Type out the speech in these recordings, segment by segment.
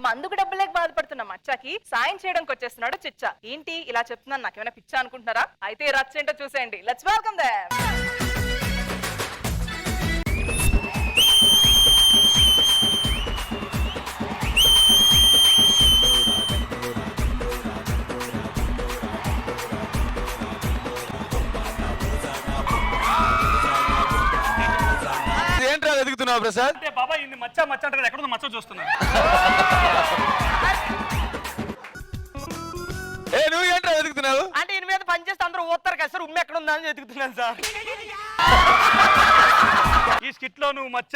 మందుకు డబ్బు లేక బాధపడుతున్న మచ్చాకి సాయం చేయడానికి వచ్చేస్తున్నాడు చిచ్చా. ఏంటి ఇలా చెప్తున్నాను, నాకేమైనా పిచ్చా అనుకుంటున్నారా? అయితే రచ్చ ఏంటో చూసేయండి. Let's welcome them. ఏంట్రా వెతుకుతున్నావు ప్రసాద్? అంటే బాబా ఇది మచ్చ మచ్చ అంటే ఎక్కడుందో మచ్చ చూస్తున్నా. నువ్వు ఏంట్రా వెతుకుతున్నావు? అంటే ఇని మీద పని చేస్తే అందరూ ఓతారు కదా సార్, ఉమ్మ ఎక్కడ ఉందా అని వెతుకుతున్నాను సార్. ఈ స్కిట్ లో నువ్వు మచ్చ,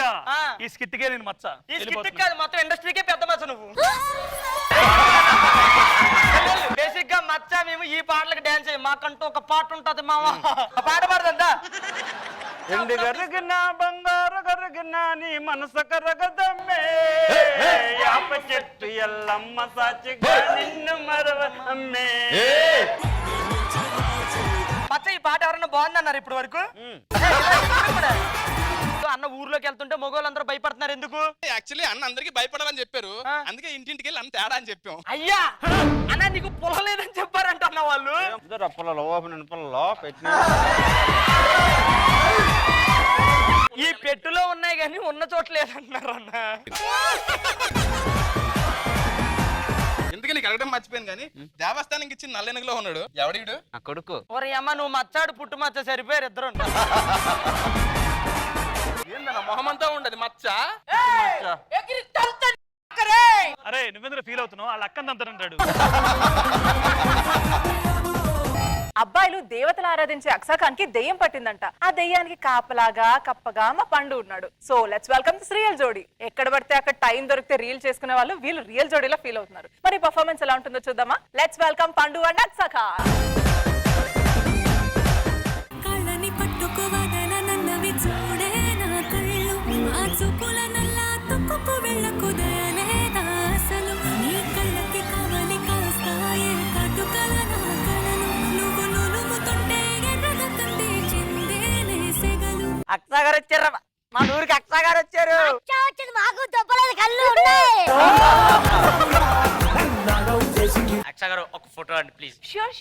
ఈ స్కిట్ కే నేను మచ్చ. ఈ స్కిట్ కాదు, మొత్తం ఇండస్ట్రీకే పెద్ద మచ్చ నువ్వు. బేసిక్ గా మచ్చ మేము ఈ పాటలకు డాన్స్ చేయం, మాకంటూ ఒక పాట ఉంటది మామ. ఆ పాట పాడదా? ఎండి కరగన బంగారు కరగన నీ మనసు కరగదమ్మే, యాప చెట్టు ఎల్లమ్మ సాచిగా నిన్ను మరవమ్మే. మచ్చ ఈ పాట ఎవరన్నా బాగుందన్నారు ఇప్పటి వరకు? అన్న ఊర్లోకి వెళ్తుంటే మగవాళ్ళందరూ భయపడుతున్నారు ఎందుకు? యాక్చువల్లీ అన్న అందరికి భయపడాలని చెప్పారు, అందుకే ఇంటింటికి వెళ్ళి అన్న తేడా అని చెప్పాం. అయ్యా అన్న నీకు పొలలేదని చెప్పారంట అన్న వాళ్ళు. ఈ పెట్టులో ఉన్నాయి కానీ ఉన్న చోట లేదంటున్నారు అన్న. ఎందుకని అడగడం మర్చిపోయాను కానీ దేవస్థానానికి ఇచ్చిన నల్లెనుగులో ఉన్నాడు ఎవడీడు? నా కొడుకు. ఒరే అమ్మ నువ్వు మచ్చాడు పుట్టు మచ్చ సరిపోయారు ఇద్దరు. ఏందన్న మొహమంతా ఉండదు మచ్చ. అరే నువ్వెందుకు ఫీల్ అవుతున్నావు? వాళ్ళ అక్కని అంటాడు. అబ్బాయిలు దేవతలు ఆరాధించే అక్సాఖాన్ కి దెయ్యం పట్టిందంట. ఆ దెయ్యానికి కాపలాగా కప్పగా మా పండు ఉన్నాడు. So let's welcome this real జోడీ. ఎక్కడ పడితే అక్కడ టైం దొరికితే రీల్ చేసుకునే వాళ్ళు వీళ్ళు రియల్ జోడీలో ఫీల్ అవుతున్నారు. మరి పర్ఫార్మెన్స్ ఎలా ఉంటుందో చూద్దామా? లెట్స్ వెల్కమ్ పండు అండ్ అక్సాఖాన్. అక్సా గారు వచ్చారు, మా ఊరికి అక్సా గారు వచ్చారు. మాకు దెబ్బలేదు కళ్ళు ఉన్నాయి. అక్సా గారు ఒక ఫోటో అండి ప్లీజ్.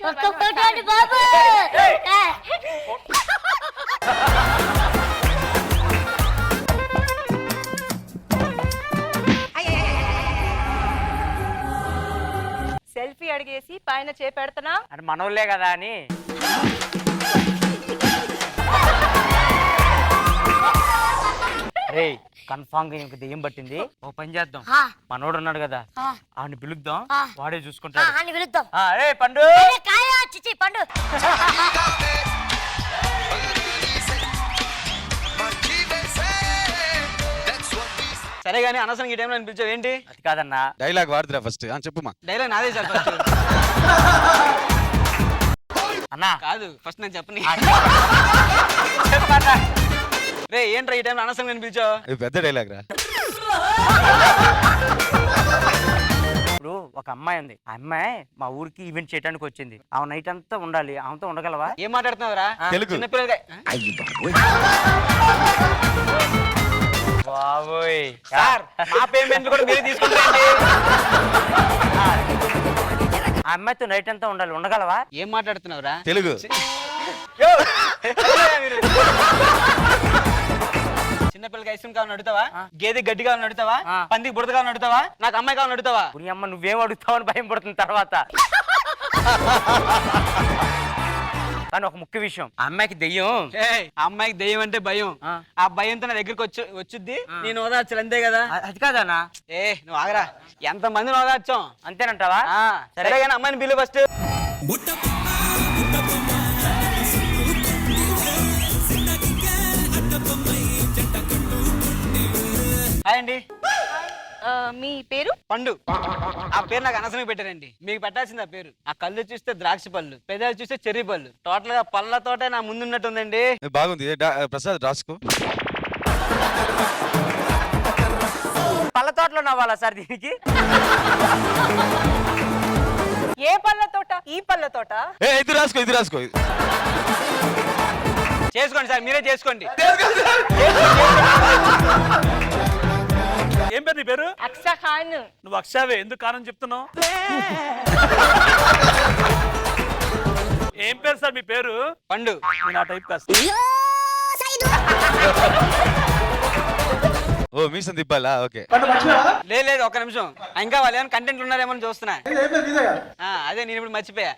ఒక్క ఫోటో అండి బాబు. సెల్ఫీ అడిగేసి పైన చేపెడతానా అంటే మనోళ్ళే కదా అని. కన్ఫామ్ గా ఇంక దెయ్యం పట్టింది. ఓ పని చేద్దాం, మనోడు ఉన్నాడు కదా ఆడిని పిలుద్దాం, వాడే చూసుకుంటాడు. పిలుద్దాం. పండు పండు సరే గానీ అనవసరం ఈ టైంలో పిలిచావు ఏంటి? అది కాదన్నా, డైలాగ్ వాడుతురా ఫస్ట్ చెప్పమా. డైలాగ్ నాదే సార్ ఫస్ట్. అన్నా కాదు ఫస్ట్ నేను చెప్పని. రే ఏంట్రా ఈ టైంలో అనవసరం నేను పిలిచావు? పెద్ద డైలాగ్ రా. ఇప్పుడు ఒక అమ్మాయి ఉంది, ఆ అమ్మాయి మా ఊరికి ఈవెంట్ చేయడానికి వచ్చింది. ఆమె నైట్ అంతా ఉండాలి, ఆమెతో ఉండగలవా? ఏం మాట్లాడుతున్నావురా? చిన్నపిల్లగా బాబోయ్ సార్, మా పేమెంట్ కూడా మీరు తీసుకుంటారండి. ఆ అమ్మాయితో నైట్ అంతా ఉండాలి, ఉండగలవా? ఏం మాట్లాడుతున్నావురా? తెలుగు. చిన్నపిల్లకి ఐస్ క్రీమ్ కావాలని అడుగుతావా? గేదె గడ్డి కావాలని అడుగుతావా? పందికి బుడత కావాలని అడుగుతావా? నాకు అమ్మాయి కావాలని అడుగుతావా? అమ్మ నువ్వేం అడుగుతావు అని భయం పడుతుంది తర్వాత. కానీ ఒక ముఖ్య విషయం, ఆ అమ్మాయికి దెయ్యం. ఆ అమ్మాయికి దెయ్యం అంటే భయం. ఆ భయంతో నా దగ్గరికి వచ్చుద్ది, నేను ఓదార్చాలి అంతే కదా. అది కాదన్నా, నువ్వు ఆగరా, ఎంత మందిని ఓదార్చాం అంతేనంటావా? సరే కానీ అమ్మాయిని పిలు ఫస్ట్. హాయ్ అండి. మీ పేరు? పండు. ఆ పేరు నాకు అనవసరంగా పెట్టారండి, మీకు పెట్టాల్సింది ఆ పేరు. ఆ కళ్ళు చూస్తే ద్రాక్ష పళ్ళు, పెదాలు చూస్తే చెర్రీ పళ్ళు, టోటల్ గా పళ్ళతోటే నా ముందున్నట్టుందండి. బాగుంది ప్రసాద్, రాసుకో. పళ్ళ తోటలో నవ్వాలా సార్ దీనికి? ఏ పళ్ళ తోట? ఈ పళ్ళ తోట. ఇది రాసుకో. చేసుకోండి సార్, మీరే చేసుకోండి. ఏం పేరు నీ పేరు? అక్ష ఖాన్. నువ్వు అక్షావే, ఎందుకు కారణం చెప్తున్నావు? ఏం పేరు సార్ మీ పేరు? పండు. నేను ఆ టైప్ కాస్త. ఓ మీసం తిప్పాలా? ఓకే. లేదు ఒక్క నిమిషం, ఇంకా వాళ్ళు ఏమైనా కంటెంట్ ఉన్నారేమో అని చూస్తున్నా. అదే నేను ఇప్పుడు మర్చిపోయా.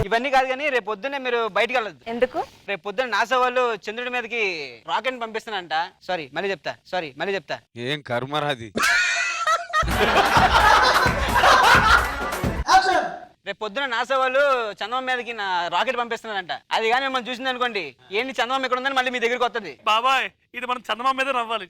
ఇవన్నీ కాదు కానీ రేపు పొద్దున్నే మీరు బయటికి వెళ్ళదు. ఎందుకు? రేపు పొద్దున్న నాసా వాళ్ళు చంద్రుడి మీదకి రాకెట్ పంపిస్తానంట. సారీ మళ్ళీ చెప్తా. ఏం కర్మరాది. రేపు పొద్దున నాసా వాళ్ళు చంద్రబాబు మీదకి నా రాకెట్ పంపిస్తున్నారంట. అది కానీ మిమ్మల్ని చూసింది అనుకోండి, ఏంటి చంద్రబాబు ఎక్కడ ఉందని మళ్ళీ మీ దగ్గరికి వస్తుంది. బాబాయ్ ఇది మనం చందమామ మీద నవ్వాలి.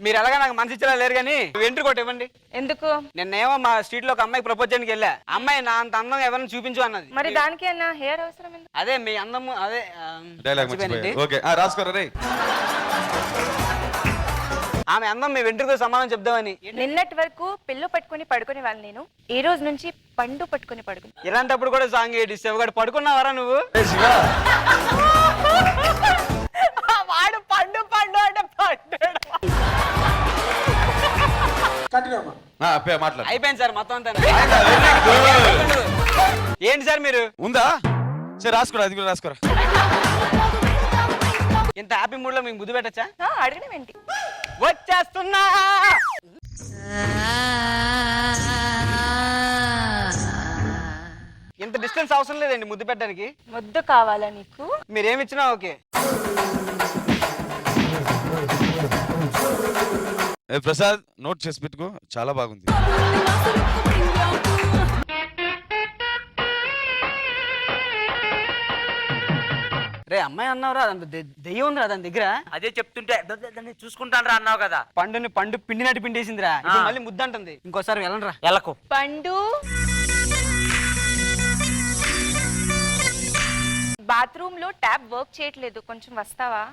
మీరు ఎలాగా నాకు మనసు ఇచ్చేలా లేరు కానీ ఎంట్రీ కొట్టి ఇవ్వండి. ఎందుకు? నిన్నేమో మా స్ట్రీట్ లో ఒక అమ్మాయికి ప్రపోజ్ చేయడానికి వెళ్ళా. అమ్మాయి నా అంత అందం ఎవరిని చూపించు అన్నది. మరి దానికి అన్న హెయిర్ అవసరం ఎందుకు? అదే మీ అందము అదే డైలాగ్ ఓకే రాసుకోరా రే. ఆమె అందం మీ వెంట్రుకతో సమానం చెప్దామని. నిన్నటి వరకు పిల్లు పట్టుకుని పడుకునే వాళ్ళు నేను, ఈ రోజు నుంచి పండు పట్టుకుని పడుకుని. ఇలాంటప్పుడు కూడా సాంగ్ ఏంటి శివగాడు పడుకున్నావరా నువ్వు? వాడు పండు పండు అంటే మాట్లాడు. అయిపోయింది సార్ మొత్తం అంతా. ఏంటి సార్ మీరు? ఉందా? సరే రాసుకోరా, అది కూడా రాసుకోరా. ఇంత హ్యాపీ మూడ్ లో మీకు ముద్దు పెట్టచ్చా? అడగడం ఏంటి? వచ్చేస్తున్నా. ఇంత డిస్టెన్స్ అవసరం లేదండి ముద్దు పెట్టడానికి. ముద్దు కావాలా నీకు? మీరేమిచ్చినా ఓకే. ప్రసాద్ నోట్ చేసి పెట్టుకో, చాలా బాగుంది. రే అమ్మాయి అన్నావురా, దెయ్యం ఉందిరా దాని దగ్గర. అదే చెప్తుంటే దాన్ని చూసుకుంటాను రా అన్నావు కదా. పండు పిండినట్టు పిండేసిందిరా. ఇప్పుడు మళ్ళీ ముద్దు అంటుంది. ఇంకోసారి వెళ్ళండి రా. ఎలకు పండు బాత్రూమ్ లో ట్యాప్ వర్క్ చేయట్లేదు, కొంచెం వస్తావా?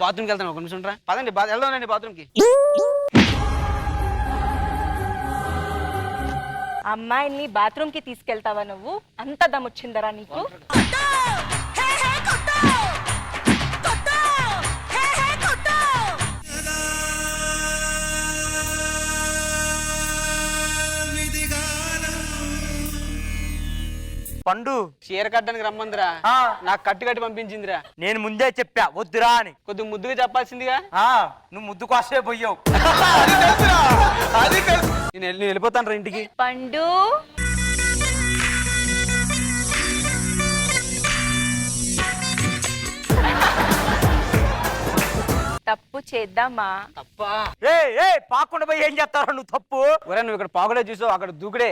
బాత్రూమ్కి వెళ్తాను, ఒక నిమిషం రా. పదండి వెళ్దామండి బాత్రూమ్కి. అమ్మాయిని బాత్రూమ్ కి తీసుకెళ్తావా నువ్వు? అంత దమ్ముచ్చిందరా నీకు? పండు చీర కట్టడానికి రమ్మందిరా. నాకు కట్టి పంపించిందిరా. నేను ముందే చెప్పా వద్దురా అని. కొద్దిగా ముద్దుగా చెప్పాల్సిందిగా. నువ్వు ముద్దు కోసే పోయావు. నేను వెళ్ళిపోతాను రా ఇంటికి. పండు తప్పు చేద్దామా? తప్పా? పాకుండా పోయి ఏం చేస్తారా నువ్వు? తప్పు. ఒరే నువ్వు ఇక్కడ పాకుడే చూసావు, అక్కడ దూకుడే.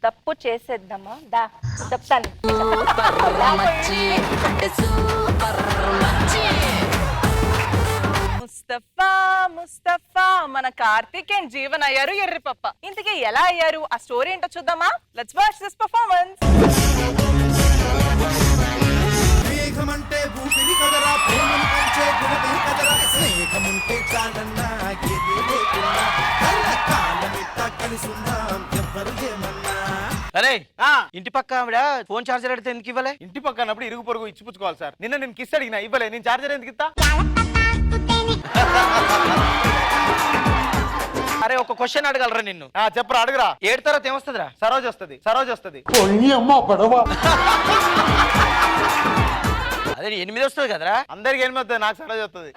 తప్పు చేసేద్దామా? దా చెప్తాను. ముస్తఫా ముస్తఫా మన కార్తీక్ అండ్ జీవన్ అయ్యారు ఎర్రి పప్ప. ఇంతకీ ఎలా అయ్యారు? ఆ స్టోరీ ఏంటో చూద్దామా? Let's watch this performance. స్నేహమంటే ఊపిరి కదరా, ప్రేమను పంచే గుణమే కదరా, స్నేహముంటే చాలన్నా ఏది లేకున్నా కళ్ళకాలమిట్ట కలిసున్నాం ఎవ్వరు ఏమన్నా. అరే ఇంటి పక్క ఆవిడ ఫోన్ చార్జర్ అడిగితే ఎందుకు ఇవ్వలే? ఇంటి పక్కనప్పుడు ఇరుగు పొరుగు ఇచ్చిపుచ్చుకోవాలి సార్. నిన్న నేను కిస్ అడిగినా ఇవ్వలే. నేను చార్జర్ ఎందుకు ఇస్తా? అరే ఒక క్వశ్చన్ అడగలరా నిన్ను? చెప్పరా, అడుగురా. 7 తర్వాత ఏమొస్తుందిరా? సరోజ్ వస్తుంది. అదే 8 వస్తుంది కదరా? అందరికి 8 వస్తుంది, నాకు సరోజ్ వస్తుంది.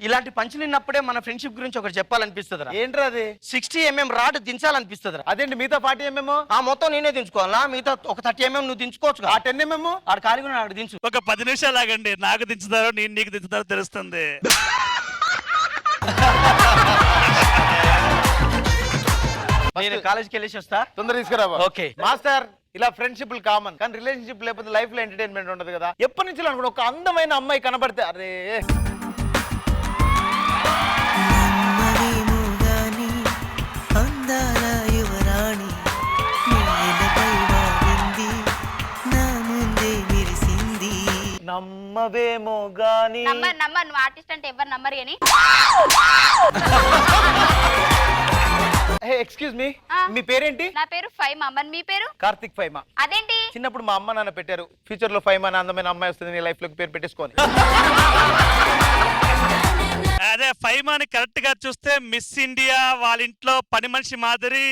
ఇలాంటి పంచులు నిన్నప్పుడే మన ఫ్రెండ్షిప్ గురించి ఒకటి చెప్పాలనిపిస్తుందిరా. ఏంట్రా అది? 60 mm రాడ్ దించాలనిపిస్తుందిరా. అదేంటి మిగతా 40 mm? మొత్తం నేనే దించుకోవాలా? మిగతా ఒక 30 mm నువ్వు దించుకోవచ్చు. ఆ 10 mm ఆడు ఖాళీగా ఆడు దించు. ఒక 10 నిమిషాలు ఆగండి, నాకు దించుతారో నేను నీకు దించుతారో తెలుస్తుంది. నేను కాలేజీకి వెళ్ళేసి వస్తా. తొందర తీసుకురా. ఓకే మాస్టర్, ఇలా ఫ్రెండ్షిప్ కామన్, కానీ రిలేషన్షిప్ లేకపోతే లైఫ్ లో ఎంటర్టైన్మెంట్ ఉండదు కదా. ఎప్పటి నుంచి అనుకో ఒక అందమైన అమ్మాయి కనబడితే అరే నమ్మవేమో గాని నీ నంబర్ నువ్వు ఆర్టిస్ట్ అంటే ఎవరు నంబర్ అని ఎక్స్క్యూజ్ మీ ఆ. మీ పేరేంటి? నా పేరు ఫైమా మరి మీ పేరు కార్తిక్ ఫైమా. అదేంటి చిన్నప్పుడు మా అమ్మ నాన్న పెట్టారు, ఫ్యూచర్ లో ఫైమా అని అందమైన అమ్మాయి వస్తుంది నీ లైఫ్ లోకి పేరు పెట్టేసుకొని. అదే ఫైమాని కరెక్ట్ గా చూస్తే మిస్ ఇండియా వాళ్ళ ఇంట్లో పని మనిషి మాదిరి.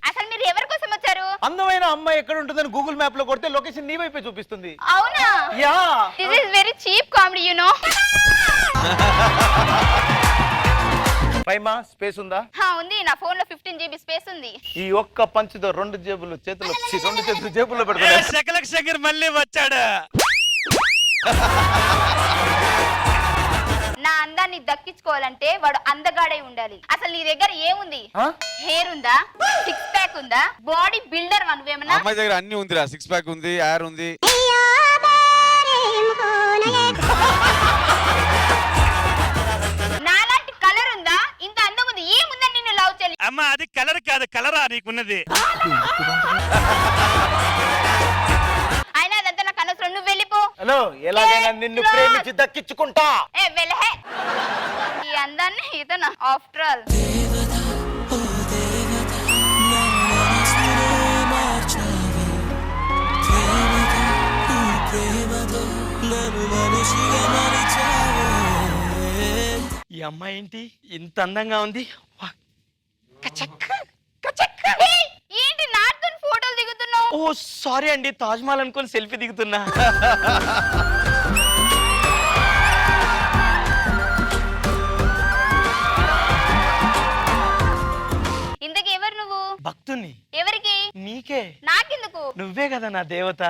అసలు మీరు ఎవరి కోసం వచ్చారు? అందమైన అమ్మాయి ఎక్కడ ఉంటుందని గూగుల్ మ్యాప్ లో కొడితే లొకేషన్ నీ వైపే చూపిస్తుంది. అవునా? Yeah this is very cheap comedy you know. Faima space ఉందా? ఉంది, నా ఫోన్ లో 15 GB స్పేస్ ఉంది. ఈ ఒక్క పంచుతో రెండు జేబులు చేతులు జేబుల్లో ఏ, పెడతాను. శకలక్ శంకర్ మళ్ళీ వచ్చాడు. నా అందాన్ని దక్కించుకోవాలంటే వాడు అందగాడై ఉండాలి. అసలు నీ దగ్గర ఏముంది? హెయిర్ ఉందా? 6 ప్యాక్ ఉందా? బాడీ బిల్డర్ నువ్వేమన్నా? అమ్మాయి దగ్గర అన్ని ఉందిరా, 6 ప్యాక్ ఉంది, యార్ ఉంది. నాలాంటి కలర్ ఉందా? ఇంత అందం ఉంది, ఏముందని నిన్ను లవ్ చేయాలి? అమ్మ అది కలర్ కాదు, కలరా నీకున్నది. అయినా అదంతా నాకు అనవసరం, నువ్వు వెళ్ళిపో. హలో, ఎలాగైనా నిన్ను ప్రేమించి దక్కించుకుంటా. ఏ వెళ్ళహే. ఈ అందాన్ని ఇతను ఆఫ్టర్ ఆల్. ఈ అమ్మాయి ఏంటి ఇంత అందంగా ఉంది? వా, ఏంటి నాతో ఫోటోలు దిగుతున్నావు? ఓ సారీ అండి, తాజ్ మహల్ అనుకొని సెల్ఫీ దిగుతున్నా. ఇంతకీ ఎవరు నువ్వు? భక్తుని. ఎవరికి? నీకే. నాకెందుకు? నువ్వే కదా నా దేవత.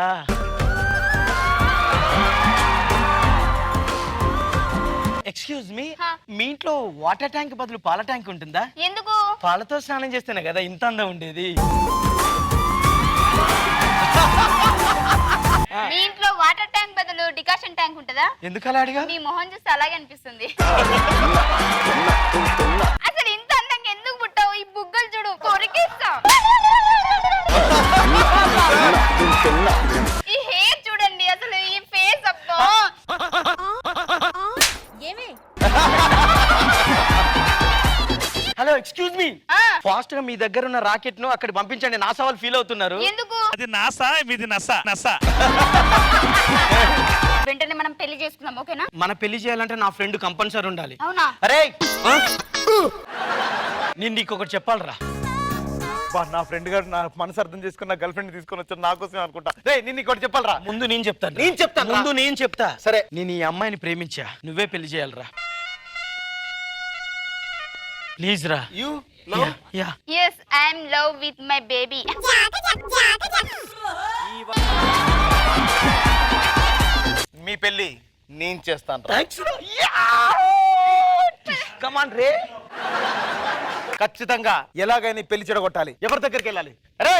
ఎక్స్క్యూజ్ మీ, హా. మీ ఇంట్లో వాటర్ ట్యాంక్ బదులు పాల ట్యాంక్ ఉంటుందా? ఎందుకు? పాలతో స్నానం చేస్తేనే కదా ఇంత అందం ఉండేది. మీ ఇంట్లో వాటర్ ట్యాంక్ బదులు డికాషన్ ట్యాంక్ ఉంటుందా? ఎందుకు అలా అడిగా? మీ మొహం చూస్తే అలాగే అనిపిస్తుంది. అసలు ఇంత అందంగా ఎందుకు పుట్టావు? ఈ బుగ్గలు చూడు, కొరికేస్తా. ఈ హెయిర్ చూడండి, అసలు ఈ ఫేస్ అబ్బా. హలో ఎక్స్క్యూజ్ మీ, ఆ, ఫాస్ట్ గా మీ దగ్గర ఉన్న రాకెట్ ను అక్కడ పంపించండి. నా సవాల్ ఫీల్ అవుతున్నారు. ఎందుకు? అది నాసా, మీది నసా నసా. వెంటనే మనం పెళ్లి చేసుకుందాం, ఓకేనా? మన పెళ్లి చేయాలంటే నా ఫ్రెండ్ కంపల్సరీ ఉండాలి. అవునా? అరే నేను నీకు ఒకటి చెప్పాలరా. నా ఫ్రెండ్ గారు నా మనసు అర్థం చేసుకుని నా గర్ల్ ఫ్రెండ్ తీసుకొని వచ్చారు, నా కోసం అనుకుంటా. రే నేను ఇంకోటి చెప్పాలరా. ముందు నేను చెప్తాను. నేను చెప్తాను రా. ముందు నేను చెప్తా. సరే. నేను ఈ అమ్మాయిని ప్రేమించా, నువ్వే పెళ్లి చేయాలరా. ప్లీజ్ రా. You yeah. Yes, I am love with my baby. మీ పెళ్లి నేను చేస్తాను రా. కమాన్ రే. ఖచ్చితంగా ఎలాగైనా ఈ పెళ్లి చెడగొట్టాలి. ఎవరి దగ్గరికి వెళ్ళాలి? రే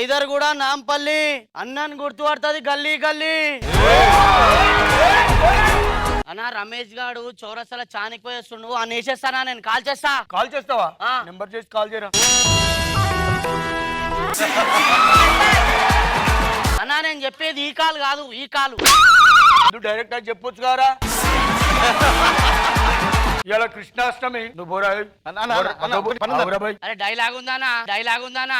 ఐదర్ కూడా నాంపల్లి అన్నాన్ని గుర్తుపడుతుంది గల్లీ గల్లీ. అన్నా రమేష్ గాడు చౌరస్తాలో చానికి పోయేస్తుండు, అని వేసేస్తానా? నేను కాల్ చేస్తా. కాల్ చేస్తావా? ఆ. నెంబర్ చేసి కాల్ చేయరా. అన్నా నేను చెప్పేది ఈ కాల్ కాదు, ఈ కాలు. నువ్వు డైరెక్ట్ గా చెప్పొచ్చు కారా. ఇలా కృష్ణాష్టమి నువ్వు బోరా. అరే డైలాగ్ ఉందానా, డైలాగ్ ఉందానా?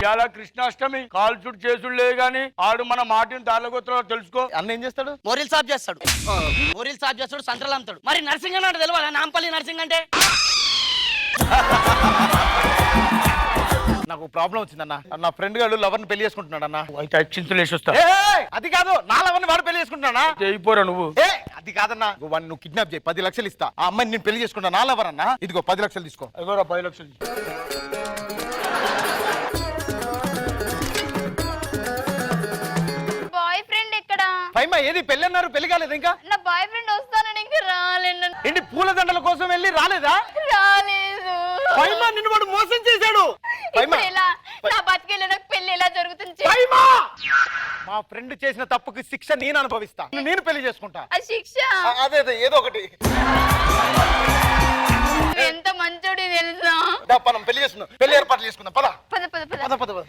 ఇలా కృష్ణాష్టమి కాల్ చుట్టు చేసుడు లేదు గాని ఆడు మన మాటిని తాళగొత్తులో తెలుసుకో. అన్న ఏం చేస్తాడు? మోరిల్ సాఫ్ చేస్తాడు, మోరిల్ సాఫ్ చేస్తాడు, సంత్రాలు అమ్ముతాడు. మరి నర్సింగ్ అన్నాడు తెలియదా? నాంపల్లి నర్సింగ్ అంటే. నాకు ప్రాబ్లం వచ్చిందన్న. నా ఫ్రెండ్ గారు లవర్ ని పెళ్లి చేసుకుంటున్నాడు అన్న. వస్తా. అది కాదు, నా లవర్ ని వాడు పెళ్లి చేసుకుంటున్నాడా? చేయిపోరా నువ్వు. అది కాదన్నా, వాడిని నువ్వు కిడ్నాప్ చేయి, 10 లక్షలు ఇస్తా. ఆ అమ్మాయిని నేను పెళ్లి చేసుకుంటా. నా లవర్ అన్న, ఇదిగో 10 లక్షలు తీసుకో. 10 లక్షలు. బాయ్ ఫ్రెండ్ ఎక్కడా? ఫైమా ఏది పెళ్లి అన్నారు, పెళ్లి కాలేదు ఇంకా? నా బాయ్ ఫ్రెండ్ వస్తానని ఇంకా రాలేదు. ఏంటి పూలదండల కోసం వెళ్ళి రాలేదా? రాలేదు. ఫైమా నిన్ను వాడు మోసం చేశాడు. ఇప్పుడు ఎలా? నా బతికేలా నాకు పెళ్లి ఎలా జరుగుతుంది? ఫైమా మా ఫ్రెండ్ చేసిన తప్పుకి శిక్ష నేను అనుభవిస్తా. నేను పెళ్లి చేసుకుంటా. ఆ శిక్ష అదే ఏదో ఒకటి. ఎంత మంచోడి తెలుసా? మనం పెళ్లి చేసుకుందాం, పెళ్లి ఏర్పాట్లు చేసుకుందాం. పద పద పద పద. పద పద పద.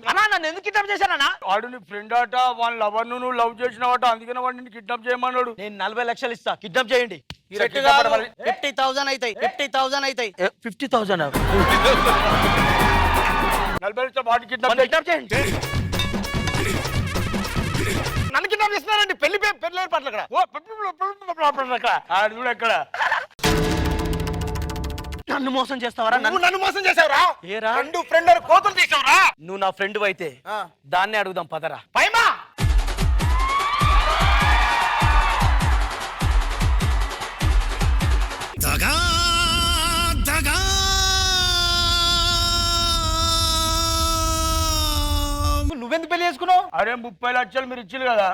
అన్నా నన్ను ఎందుకు కిడ్నాప్ చేశానన్నా? వాడు నీ ఫ్రెండ్ అట, వాళ్ళ లవర్ నువ్వు లవ్ చేసినావట, అందుకనే వాడిని కిడ్నాప్ చేయమన్నాడు. నేను 40 లక్షలు ఇస్తా, కిడ్నాప్ చేయండి. సెట్ కాదు. 50,000 అవుతాయి, 50,000 అవుతాయి. 50,000 40 లక్షల వాడిని కిడ్నాప్ కిడ్నాప్ చేయండి. నన్ను కిడ్నాప్ చేస్తున్నారండి. పెళ్లి ఏర్పాట్లు అక్కడ. ఆడు చూడు ఎక్కడ. నన్ను మోసం చేస్తావరా? నువ్వు నన్ను మోసం చేసావురా. ఏరా? ఫ్రెండ్ కోతులు తీసావురా. నువ్వు నా ఫ్రెండ్ అయితే దాన్నే అడుగుదాం పదరా. పైమా నువ్వెందుకు పెళ్లి చేసుకున్నావు? అరే 30 లక్షలు మీరు ఇచ్చింది కదా,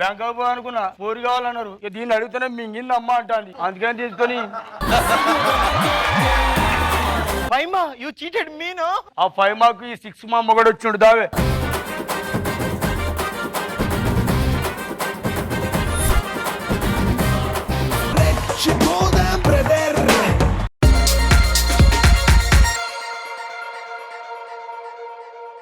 బ్యాంక్ అనుకున్నా, 4 కావాలన్నారు. ఇక దీన్ని అడిగితేనే మింగింది అమ్మ అంటాంది, అందుకని తీసుకొని పైమా యు చీటెడ్ మీ. ఆ 5 మాకు ఈ 6 మా మొగడు వచ్చిండు దావే.